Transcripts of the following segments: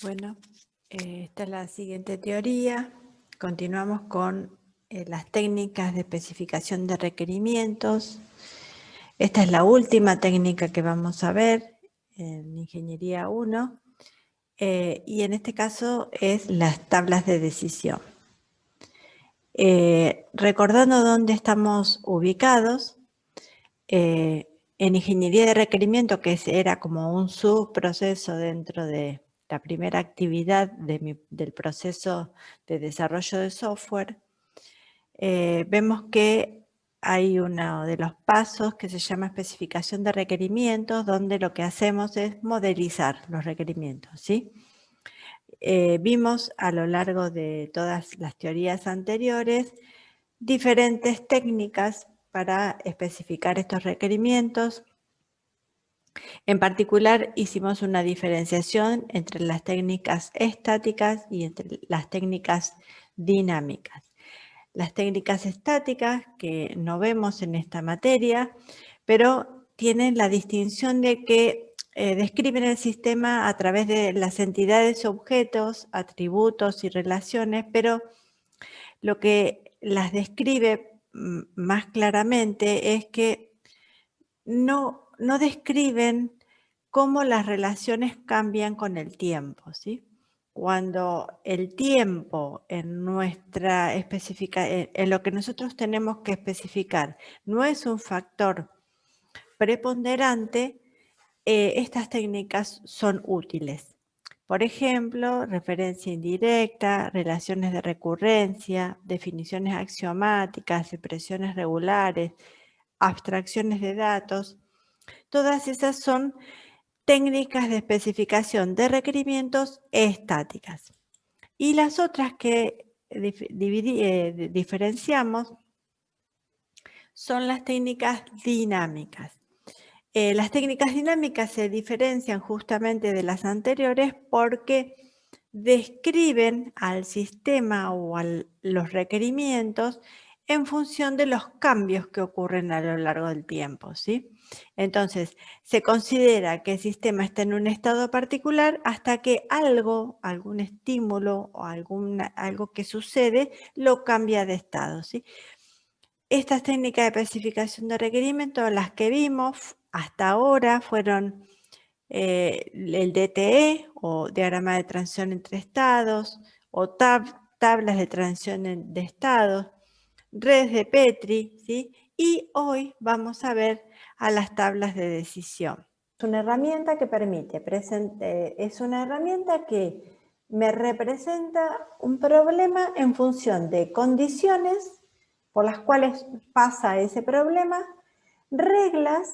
Bueno, esta es la siguiente teoría. Continuamos con las técnicas de especificación de requerimientos. Esta es la última técnica que vamos a ver en Ingeniería 1 y en este caso es las tablas de decisión. Recordando dónde estamos ubicados, en Ingeniería de requerimiento, que era como un subproceso dentro de la primera actividad del proceso de desarrollo de software, vemos que hay uno de los pasos que se llama especificación de requerimientos, donde lo que hacemos es modelizar los requerimientos, ¿sí? Vimos a lo largo de todas las teorías anteriores diferentes técnicas para especificar estos requerimientos. En particular, hicimos una diferenciación entre las técnicas estáticas y entre las técnicas dinámicas. Las técnicas estáticas, que no vemos en esta materia, pero tienen la distinción de que describen el sistema a través de las entidades, objetos, atributos y relaciones, pero lo que las describe más claramente es que no describen cómo las relaciones cambian con el tiempo, ¿sí? Cuando el tiempo en lo que nosotros tenemos que especificar no es un factor preponderante, estas técnicas son útiles. Por ejemplo, referencia indirecta, relaciones de recurrencia, definiciones axiomáticas, expresiones regulares, abstracciones de datos. Todas esas son técnicas de especificación de requerimientos estáticas. Y las otras que diferenciamos son las técnicas dinámicas. Las técnicas dinámicas se diferencian justamente de las anteriores porque describen al sistema o a los requerimientos en función de los cambios que ocurren a lo largo del tiempo, ¿sí? Entonces, se considera que el sistema está en un estado particular hasta que algún estímulo o algo que sucede, lo cambia de estado, ¿sí? Estas técnicas de especificación de requerimientos, las que vimos hasta ahora, fueron el DTE, o diagrama de transición entre estados, o tablas de transición de estados, redes de Petri, ¿sí? Y hoy vamos a ver a las tablas de decisión. Es una herramienta que es una herramienta que me representa un problema en función de condiciones por las cuales pasa ese problema, reglas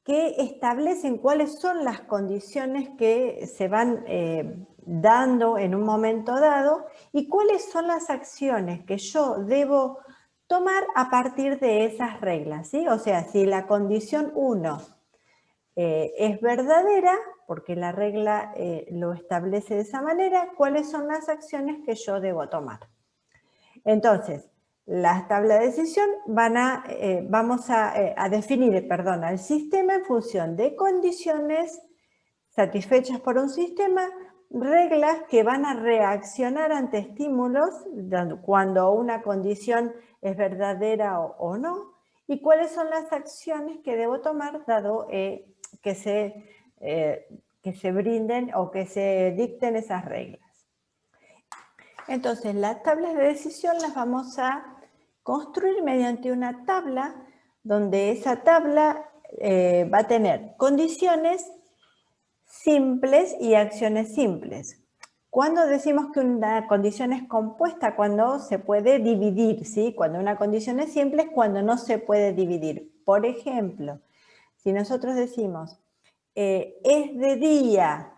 que establecen cuáles son las condiciones que se van dando en un momento dado y cuáles son las acciones que yo debo tomar a partir de esas reglas, ¿sí? O sea, si la condición 1 es verdadera, porque la regla lo establece de esa manera, cuáles son las acciones que yo debo tomar. Entonces, las tablas de decisión vamos a definir, al sistema en función de condiciones satisfechas por un sistema, reglas que van a reaccionar ante estímulos cuando una condición es verdadera o no, y cuáles son las acciones que debo tomar dado que se brinden o que se dicten esas reglas. Entonces, las tablas de decisión las vamos a construir mediante una tabla donde esa tabla va a tener condiciones simples y acciones simples. ¿Cuándo decimos que una condición es compuesta? Cuando se puede dividir, ¿sí? Cuando una condición es simple es cuando no se puede dividir. Por ejemplo, si nosotros decimos es de día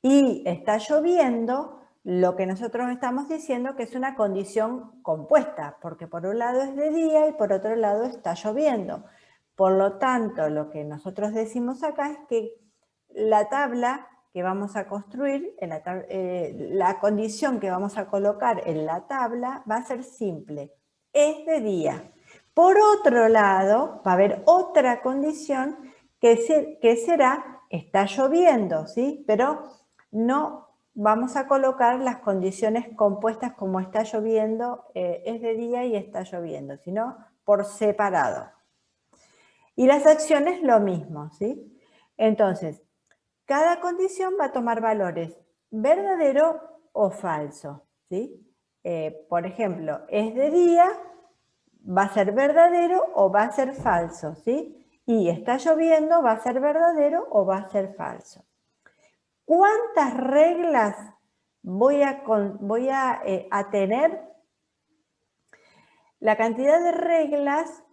y está lloviendo, lo que nosotros estamos diciendo que es una condición compuesta, porque por un lado es de día y por otro lado está lloviendo. Por lo tanto, lo que nosotros decimos acá es que la tabla que vamos a construir, la condición que vamos a colocar en la tabla va a ser simple, es de día. Por otro lado, va a haber otra condición que será, está lloviendo, ¿sí? Pero no vamos a colocar las condiciones compuestas como está lloviendo, es de día y está lloviendo, sino por separado. Y las acciones lo mismo, ¿sí? Entonces, cada condición va a tomar valores verdadero o falso, ¿sí? Por ejemplo, es de día, va a ser verdadero o va a ser falso, ¿sí? Y está lloviendo, va a ser verdadero o va a ser falso. ¿Cuántas reglas voy a tener? La cantidad de reglas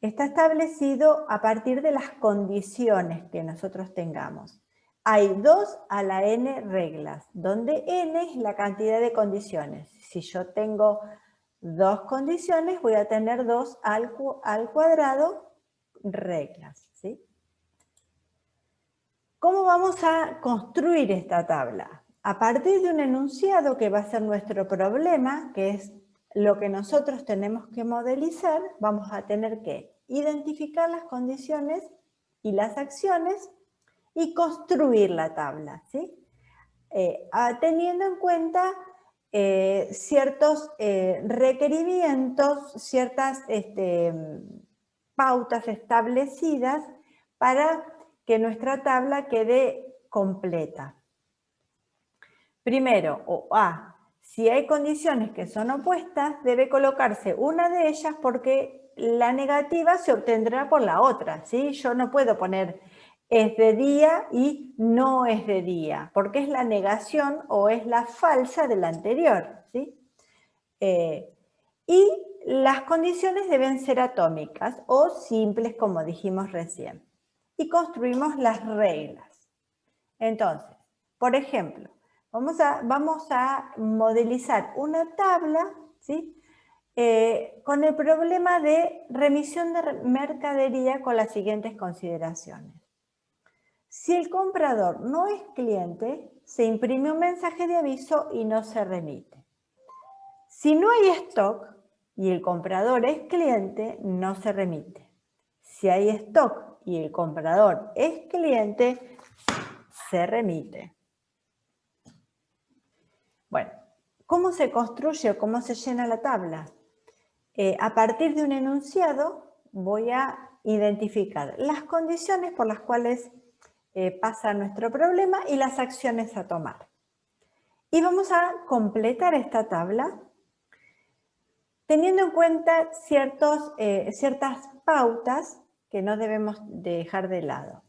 está establecido a partir de las condiciones que nosotros tengamos. Hay 2 a la n reglas, donde n es la cantidad de condiciones. Si yo tengo 2 condiciones, voy a tener 2 al cuadrado reglas, ¿sí? ¿Cómo vamos a construir esta tabla? A partir de un enunciado que va a ser nuestro problema, que es lo que nosotros tenemos que modelizar, vamos a tener que identificar las condiciones y las acciones y construir la tabla, ¿sí? Teniendo en cuenta ciertos requerimientos, ciertas pautas establecidas para que nuestra tabla quede completa. Primero, si hay condiciones que son opuestas, debe colocarse una de ellas porque la negativa se obtendrá por la otra, ¿sí? Yo no puedo poner es de día y no es de día, porque es la negación o es la falsa de la anterior, ¿sí? Y las condiciones deben ser atómicas o simples, como dijimos recién. Y construimos las reglas. Entonces, por ejemplo, vamos a modelizar una tabla, ¿sí? Con el problema de remisión de mercadería con las siguientes consideraciones. Si el comprador no es cliente, se imprime un mensaje de aviso y no se remite. Si no hay stock y el comprador es cliente, no se remite. Si hay stock y el comprador es cliente, se remite. Bueno, ¿cómo se construye o cómo se llena la tabla? A partir de un enunciado voy a identificar las condiciones por las cuales pasa nuestro problema y las acciones a tomar. Y vamos a completar esta tabla teniendo en cuenta ciertas pautas que no debemos dejar de lado.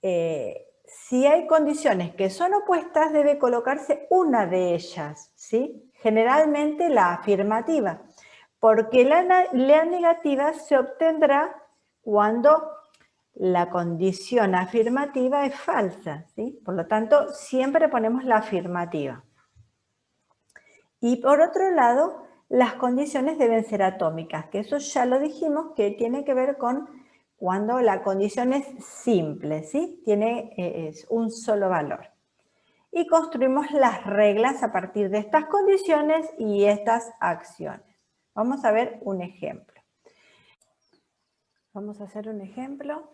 Si hay condiciones que son opuestas, debe colocarse una de ellas, ¿sí? Generalmente la afirmativa, porque la negativa se obtendrá cuando la condición afirmativa es falsa, ¿sí? Por lo tanto, siempre ponemos la afirmativa. Y por otro lado, las condiciones deben ser atómicas, que eso ya lo dijimos, que tiene que ver con cuando la condición es simple, ¿sí? Es un solo valor. Y construimos las reglas a partir de estas condiciones y estas acciones. Vamos a ver un ejemplo. Vamos a hacer un ejemplo.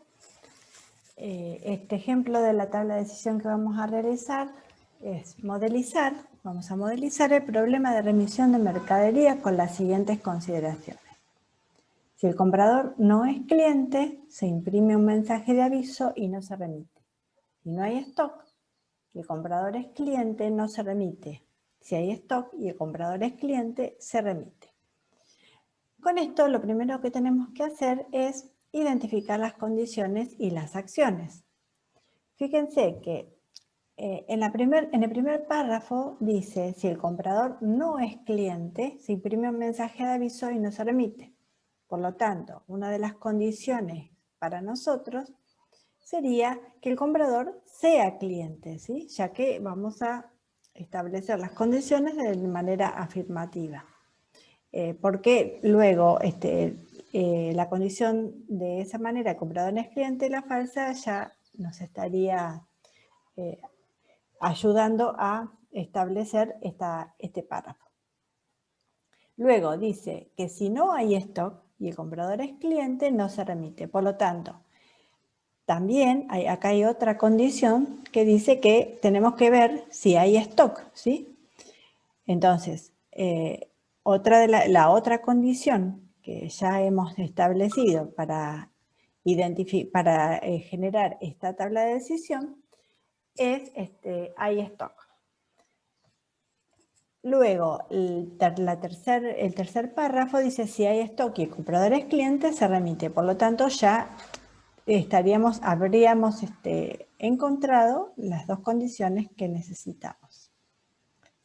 Este ejemplo de la tabla de decisión que vamos a realizar es modelizar. Vamos a modelizar el problema de remisión de mercadería con las siguientes consideraciones. Si el comprador no es cliente, se imprime un mensaje de aviso y no se remite. Si no hay stock y el comprador es cliente, no se remite. Si hay stock y el comprador es cliente, se remite. Con esto, lo primero que tenemos que hacer es identificar las condiciones y las acciones. Fíjense que en el primer párrafo dice, si el comprador no es cliente, se imprime un mensaje de aviso y no se remite. Por lo tanto, una de las condiciones para nosotros sería que el comprador sea cliente, ¿sí? Ya que vamos a establecer las condiciones de manera afirmativa. Porque luego la condición de esa manera, el comprador no es cliente, la falsa ya nos estaría ayudando a establecer este párrafo. Luego dice que si no hay stock y el comprador es cliente, no se remite. Por lo tanto, también acá hay otra condición que dice que tenemos que ver si hay stock, ¿sí? Entonces, la otra condición que ya hemos establecido para generar esta tabla de decisión es hay stock. Luego, el tercer párrafo dice si hay stock y el comprador es cliente, se remite. Por lo tanto, ya habríamos encontrado las dos condiciones que necesitamos.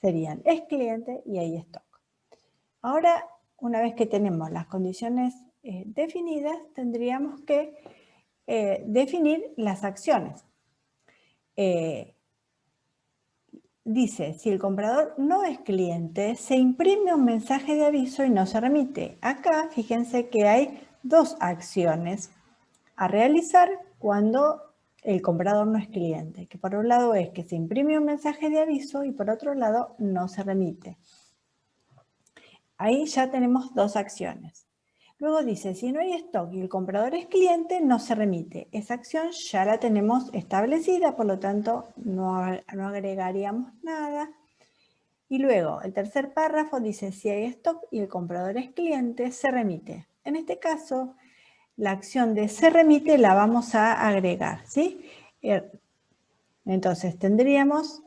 Serían es cliente y hay stock. Ahora, una vez que tenemos las condiciones definidas, tendríamos que definir las acciones. Dice, si el comprador no es cliente, se imprime un mensaje de aviso y no se remite. Acá, fíjense que hay dos acciones a realizar cuando el comprador no es cliente, que por un lado es que se imprime un mensaje de aviso y por otro lado no se remite. Ahí ya tenemos dos acciones. Luego dice, si no hay stock y el comprador es cliente, no se remite. Esa acción ya la tenemos establecida, por lo tanto no agregaríamos nada. Y luego, el tercer párrafo dice, si hay stock y el comprador es cliente, se remite. En este caso, la acción de se remite la vamos a agregar, ¿sí? Entonces tendríamos,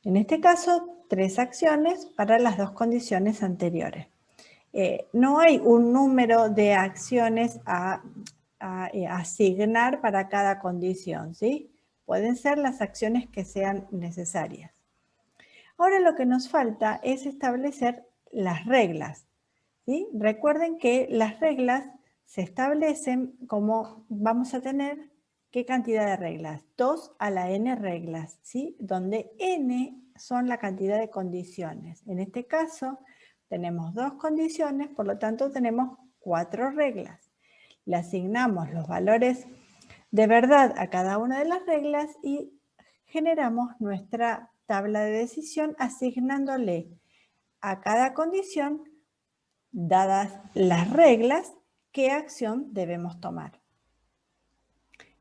en este caso, 3 acciones para las dos condiciones anteriores. No hay un número de acciones a asignar para cada condición, ¿sí? Pueden ser las acciones que sean necesarias. Ahora lo que nos falta es establecer las reglas, ¿sí? Recuerden que las reglas se establecen como vamos a tener, ¿qué cantidad de reglas? 2 a la n reglas, ¿sí? Donde n son la cantidad de condiciones. En este caso tenemos 2 condiciones, por lo tanto tenemos 4 reglas. Le asignamos los valores de verdad a cada una de las reglas y generamos nuestra tabla de decisión asignándole a cada condición, dadas las reglas, qué acción debemos tomar.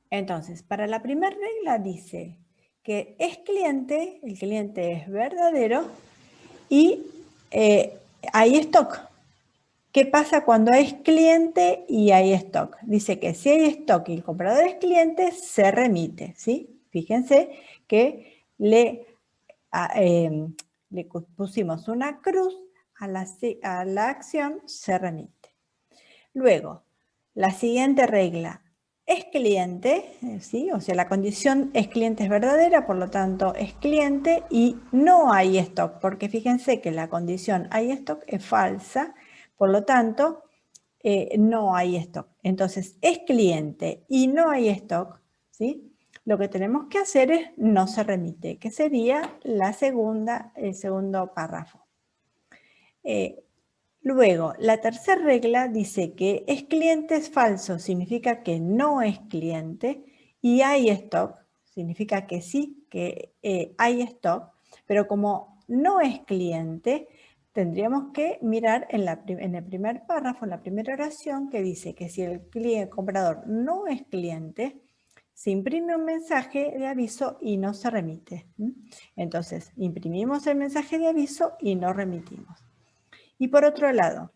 Entonces, para la primera regla dice que es cliente, el cliente es verdadero y hay stock. ¿Qué pasa cuando es cliente y hay stock? Dice que si hay stock y el comprador es cliente, se remite, ¿sí? Fíjense que le pusimos una cruz a la acción se remite. Luego, la siguiente regla, es cliente, ¿sí? O sea, la condición es cliente es verdadera, por lo tanto es cliente y no hay stock, porque fíjense que la condición hay stock es falsa, por lo tanto no hay stock. Entonces, es cliente y no hay stock, ¿sí? Lo que tenemos que hacer es no se remite, que sería el segundo párrafo. Luego, la tercera regla dice que es cliente es falso, significa que no es cliente, y hay stock, significa que sí, que hay stock, pero como no es cliente, tendríamos que mirar en el primer párrafo, en la primera oración, que dice que si el comprador no es cliente, se imprime un mensaje de aviso y no se remite. Entonces, imprimimos el mensaje de aviso y no remitimos. Y por otro lado,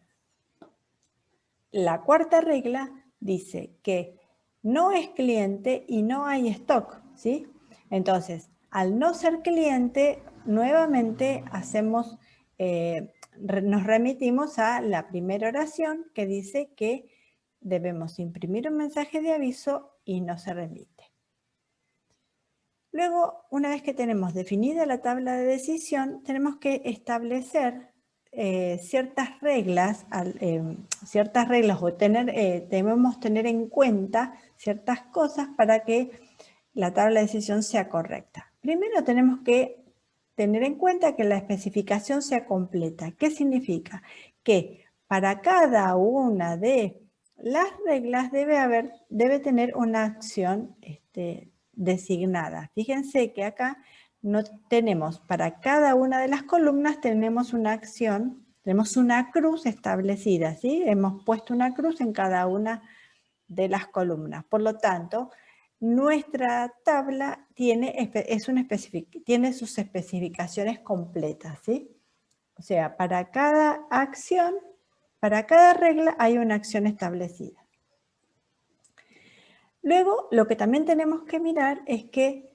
la cuarta regla dice que no es cliente y no hay stock, ¿sí? Entonces, al no ser cliente, nuevamente nos remitimos a la primera oración que dice que debemos imprimir un mensaje de aviso y no se remite. Luego, una vez que tenemos definida la tabla de decisión, tenemos que establecer ciertas reglas o debemos tener en cuenta ciertas cosas para que la tabla de decisión sea correcta. Primero tenemos que tener en cuenta que la especificación sea completa. ¿Qué significa? Que para cada una de las reglas debe tener una acción designada. Fíjense que acá no tenemos, para cada una de las columnas tenemos una acción, tenemos una cruz establecida, ¿sí? Hemos puesto una cruz en cada una de las columnas. Por lo tanto, nuestra tabla tiene sus especificaciones completas, ¿sí? O sea, para cada acción, para cada regla hay una acción establecida. Luego, lo que también tenemos que mirar es que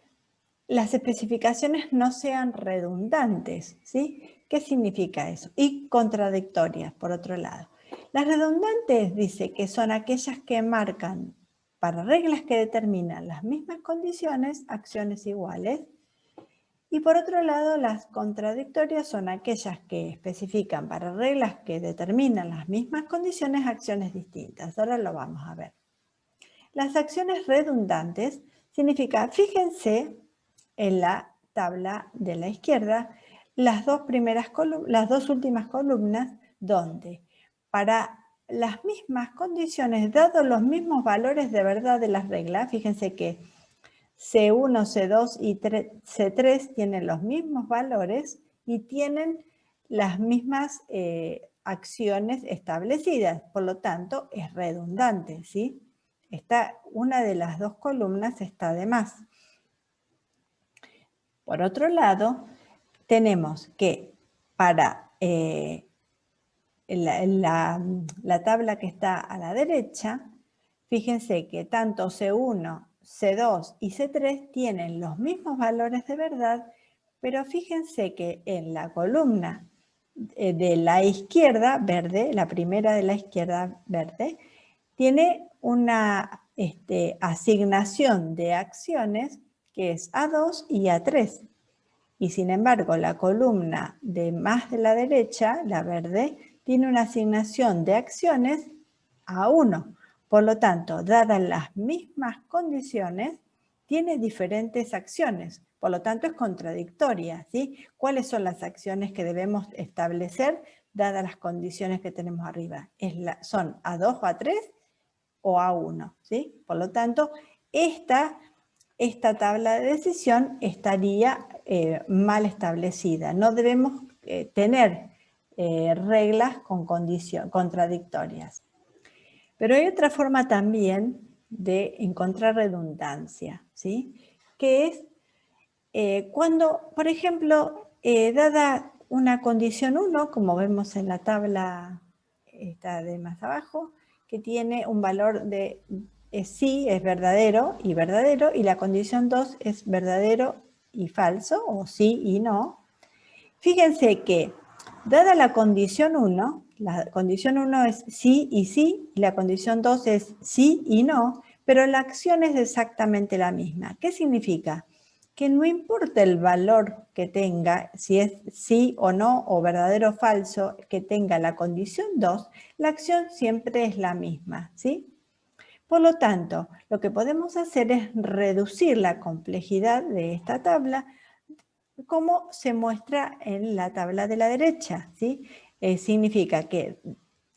las especificaciones no sean redundantes, ¿sí? ¿Qué significa eso? Y contradictorias, por otro lado. Las redundantes dice que son aquellas que marcan para reglas que determinan las mismas condiciones, acciones iguales. Y por otro lado, las contradictorias son aquellas que especifican para reglas que determinan las mismas condiciones, acciones distintas. Ahora lo vamos a ver. Las acciones redundantes significa, fíjense en la tabla de la izquierda, las dos últimas columnas, donde para las mismas condiciones, dados los mismos valores de verdad de las reglas, fíjense que C1, C2 y C3 tienen los mismos valores y tienen las mismas acciones establecidas, por lo tanto es redundante, ¿sí? Una de las dos columnas está de más. Por otro lado, tenemos que para la tabla que está a la derecha, fíjense que tanto C1, C2 y C3 tienen los mismos valores de verdad, pero fíjense que en la columna de la izquierda, verde, la primera de la izquierda, verde, tiene una asignación de acciones que es A2 y A3. Y sin embargo, la columna de más de la derecha, la verde, tiene una asignación de acciones A1. Por lo tanto, dadas las mismas condiciones, tiene diferentes acciones. Por lo tanto, es contradictoria, ¿sí? ¿Cuáles son las acciones que debemos establecer dadas las condiciones que tenemos arriba? Son A2 o A3 o A1, ¿sí? Por lo tanto, esta tabla de decisión estaría mal establecida. No debemos tener reglas con contradictorias. Pero hay otra forma también de encontrar redundancia, ¿sí? Que es cuando, por ejemplo, dada una condición 1, como vemos en la tabla esta de más abajo, que tiene un valor de sí, es verdadero, y la condición 2 es verdadero y falso, o sí y no. Fíjense que, dada la condición 1 es sí, y la condición 2 es sí y no, pero la acción es exactamente la misma. ¿Qué significa? Que no importa el valor que tenga, si es sí o no, o verdadero o falso, que tenga la condición 2, la acción siempre es la misma, ¿sí? Por lo tanto, lo que podemos hacer es reducir la complejidad de esta tabla, como se muestra en la tabla de la derecha, ¿sí? Significa que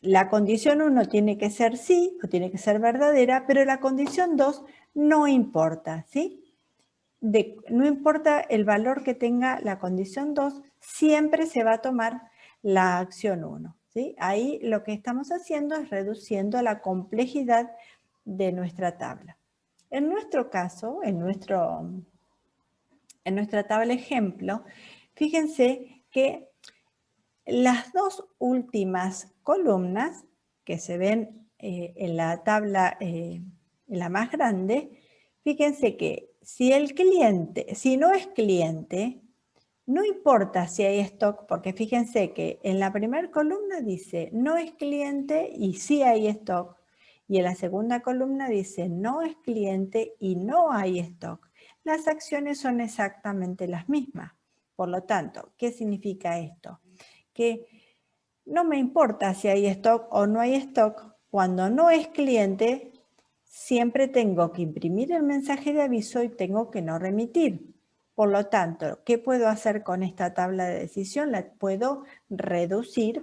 la condición 1 tiene que ser sí, o tiene que ser verdadera, pero la condición 2 no importa, ¿sí? No importa el valor que tenga la condición 2, siempre se va a tomar la acción 1, ¿sí? Ahí lo que estamos haciendo es reduciendo la complejidad de nuestra tabla. En nuestro caso, en nuestra tabla ejemplo, fíjense que las dos últimas columnas que se ven en la tabla, en la más grande, fíjense que si no es cliente, no importa si hay stock, porque fíjense que en la primera columna dice no es cliente y sí hay stock, y en la segunda columna dice no es cliente y no hay stock. Las acciones son exactamente las mismas. Por lo tanto, ¿qué significa esto? Que no me importa si hay stock o no hay stock, cuando no es cliente, siempre tengo que imprimir el mensaje de aviso y tengo que no remitir. Por lo tanto, ¿qué puedo hacer con esta tabla de decisión? La puedo reducir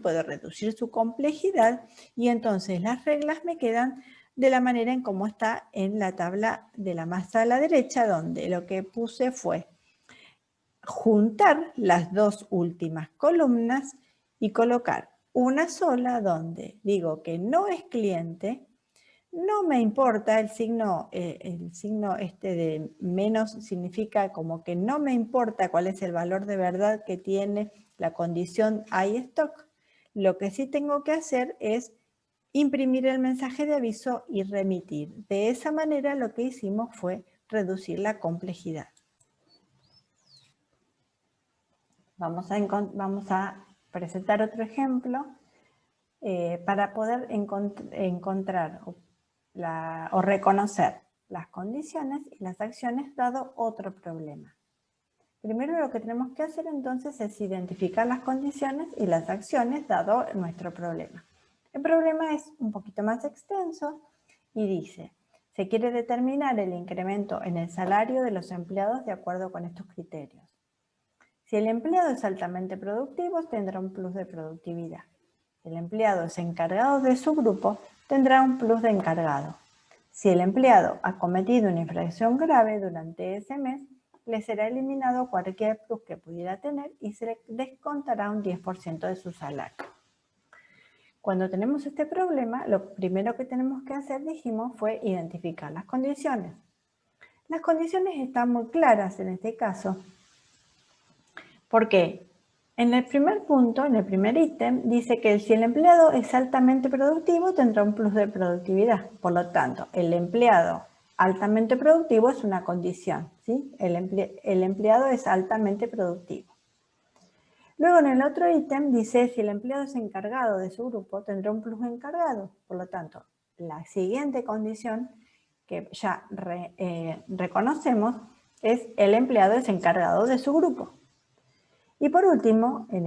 su complejidad y entonces las reglas me quedan de la manera en cómo está en la tabla de la más a la derecha, donde lo que puse fue juntar las dos últimas columnas y colocar una sola donde digo que no es cliente, No me importa, el signo este de menos significa como que no me importa cuál es el valor de verdad que tiene la condición iStock. Lo que sí tengo que hacer es imprimir el mensaje de aviso y remitir. De esa manera lo que hicimos fue reducir la complejidad. Vamos a presentar otro ejemplo para poder encontrar o reconocer las condiciones y las acciones dado otro problema. Primero lo que tenemos que hacer entonces es identificar las condiciones y las acciones dado nuestro problema. El problema es un poquito más extenso y dice, se quiere determinar el incremento en el salario de los empleados de acuerdo con estos criterios. Si el empleado es altamente productivo, tendrá un plus de productividad. Si el empleado es encargado de su grupo, tendrá un plus de encargado. Si el empleado ha cometido una infracción grave durante ese mes, le será eliminado cualquier plus que pudiera tener y se le descontará un 10% de su salario. Cuando tenemos este problema, lo primero que tenemos que hacer, dijimos, fue identificar las condiciones. Las condiciones están muy claras en este caso. ¿Por qué? En el primer punto, en el primer ítem, dice que si el empleado es altamente productivo, tendrá un plus de productividad. Por lo tanto, el empleado altamente productivo es una condición, ¿sí? El empleado es altamente productivo. Luego, en el otro ítem, dice si el empleado es encargado de su grupo, tendrá un plus de encargado. Por lo tanto, la siguiente condición que ya reconocemos es el empleado es encargado de su grupo. Y por último, en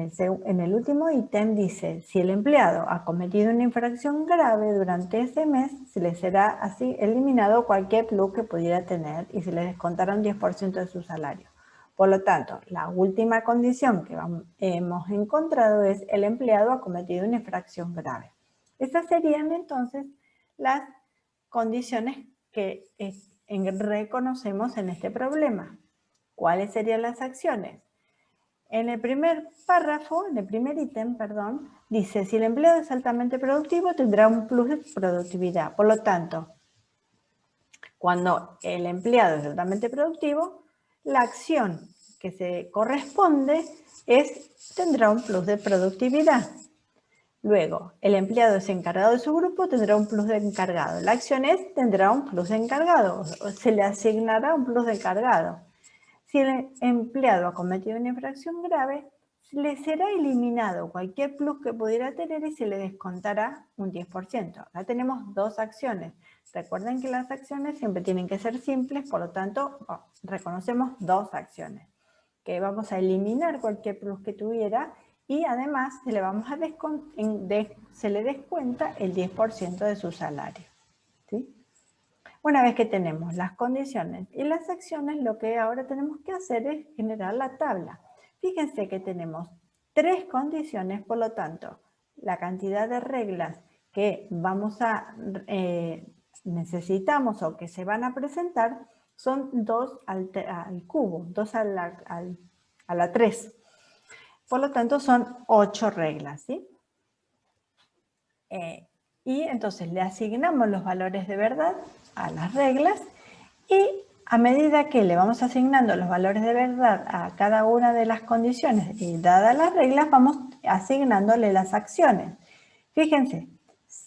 el último ítem dice, si el empleado ha cometido una infracción grave durante ese mes, se le será así eliminado cualquier plus que pudiera tener y se le descontará un 10% de su salario. Por lo tanto, la última condición que hemos encontrado es el empleado ha cometido una infracción grave. Estas serían entonces las condiciones que reconocemos en este problema. ¿Cuáles serían las acciones? En el primer párrafo, en el primer ítem, perdón, dice, si el empleado es altamente productivo, tendrá un plus de productividad. Por lo tanto, cuando el empleado es altamente productivo, la acción que se corresponde tendrá un plus de productividad. Luego, el empleado es encargado de su grupo, tendrá un plus de encargado. La acción tendrá un plus de encargado, o se le asignará un plus de encargado. Si el empleado ha cometido una infracción grave, le será eliminado cualquier plus que pudiera tener y se le descontará un 10%. Acá tenemos dos acciones. Recuerden que las acciones siempre tienen que ser simples, por lo tanto, reconocemos dos acciones. Que vamos a eliminar cualquier plus que tuviera y además se le descuenta el 10% de su salario. ¿Sí? Una vez que tenemos las condiciones y las acciones, lo que ahora tenemos que hacer es generar la tabla. Fíjense que tenemos 3 condiciones, por lo tanto, la cantidad de reglas que necesitamos o que se van a presentar son 2 al cubo, 2 a la 3. Por lo tanto, son 8 reglas, ¿sí? Y entonces le asignamos los valores de verdad a las reglas y a medida que le vamos asignando los valores de verdad a cada una de las condiciones y dadas las reglas, vamos asignándole las acciones. Fíjense,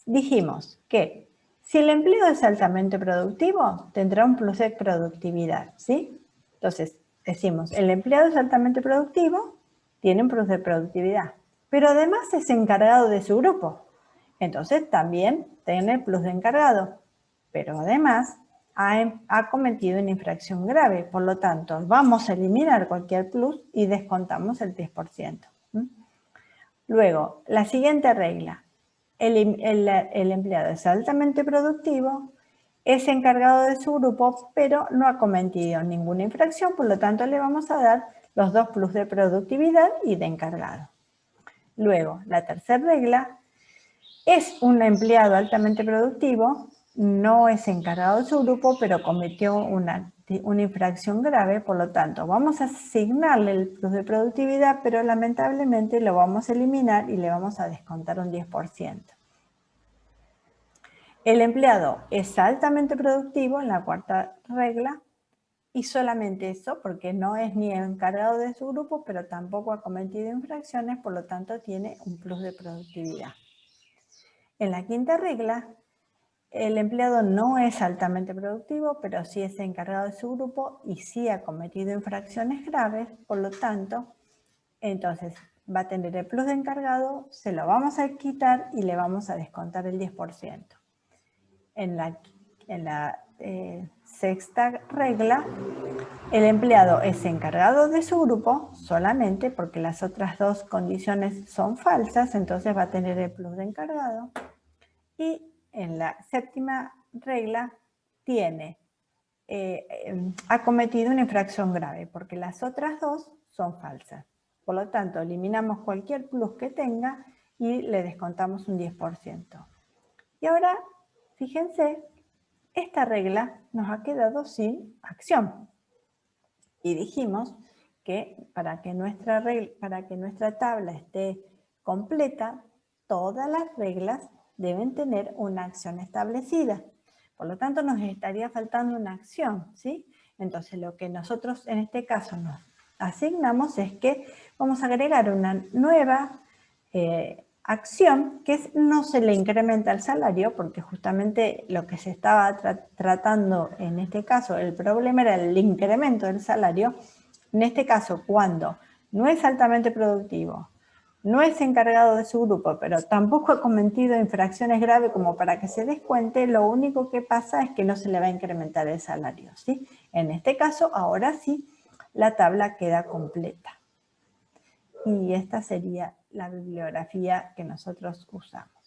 dijimos que si el empleado es altamente productivo, tendrá un plus de productividad, ¿sí? Entonces, decimos, el empleado es altamente productivo, tiene un plus de productividad, pero además es encargado de su grupo. Entonces también tiene plus de encargado, pero además ha cometido una infracción grave. Por lo tanto, vamos a eliminar cualquier plus y descontamos el 10%. Luego, la siguiente regla. El empleado es altamente productivo, es encargado de su grupo, pero no ha cometido ninguna infracción, por lo tanto le vamos a dar los 2 plus de productividad y de encargado. Luego, la tercera regla. Es un empleado altamente productivo, no es encargado de su grupo, pero cometió una infracción grave, por lo tanto, vamos a asignarle el plus de productividad, pero lamentablemente lo vamos a eliminar y le vamos a descontar un 10%. El empleado es altamente productivo en la cuarta regla y solamente eso, porque no es ni encargado de su grupo, pero tampoco ha cometido infracciones, por lo tanto tiene un plus de productividad. En la quinta regla, el empleado no es altamente productivo, pero sí es encargado de su grupo y sí ha cometido infracciones graves, por lo tanto, entonces va a tener el plus de encargado, se lo vamos a quitar y le vamos a descontar el 10%. En la sexta regla, el empleado es encargado de su grupo solamente porque las otras dos condiciones son falsas, entonces va a tener el plus de encargado. Y en la séptima regla ha cometido una infracción grave porque las otras dos son falsas. Por lo tanto, eliminamos cualquier plus que tenga y le descontamos un 10%. Y ahora, fíjense, esta regla nos ha quedado sin acción. Y dijimos que para que nuestra tabla esté completa, todas las reglas deben tener una acción establecida. Por lo tanto, nos estaría faltando una acción, ¿sí? Entonces, lo que nosotros en este caso nos asignamos es que vamos a agregar una nueva acción, que es no se le incrementa el salario, porque justamente lo que se estaba tratando en este caso, el problema era el incremento del salario. En este caso, cuando no es altamente productivo, no es encargado de su grupo, pero tampoco ha cometido infracciones graves como para que se descuente, lo único que pasa es que no se le va a incrementar el salario, ¿sí? En este caso, ahora sí, la tabla queda completa. Y esta sería la bibliografía que nosotros usamos.